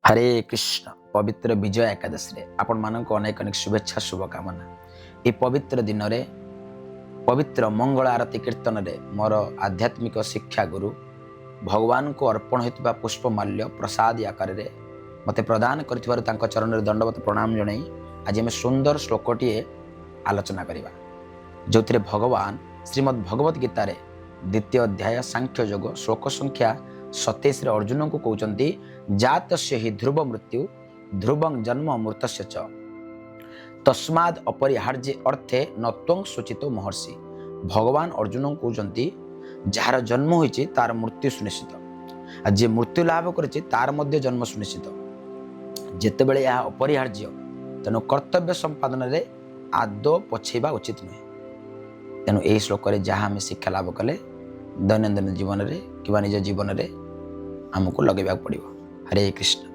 हरे कृष्ण पवित्र विजय एकादशी आपण मानक अनेक अनेक शुभेच्छा शुभकामना। ये पवित्र दिन रे पवित्र मंगल आरती कीर्तन रे मोर आध्यात्मिक शिक्षा गुरु भगवान को अर्पण होता पुष्पमाल्य प्रसाद आकार रे मते प्रदान कर चरण में दंडवत प्रणाम जन आज आम सुंदर श्लोकटे आलोचना करवा जो भगवान श्रीमद् भगवत गीतार द्वितीय अध्याय सांख्य योग श्लोक संख्या 27 अर्जुन को कहते जात से ही ध्रुव मृत्यु ध्रुवं जन्म मृतस्य च तस्माद् अपरिहार्य अर्थे न त्वं सूचितो महर्षि। भगवान अर्जुन को कहते जार जन्म होइछि तार मृत्यु सुनिश्चित जे मृत्यु लाभ करिछि तार मध्य जन्म सुनिश्चित जेतेबेले यह अपरिहार्य तेणु कर्तव्य संपादन रे आदौ पछेबा उचित नुहे। तेणु यही श्लोक जहाँ आम शिक्षा लाभ कले दैनंदिन जीवन में कि निज जीवन में आमको लगेगा पड़ो। हरे कृष्ण।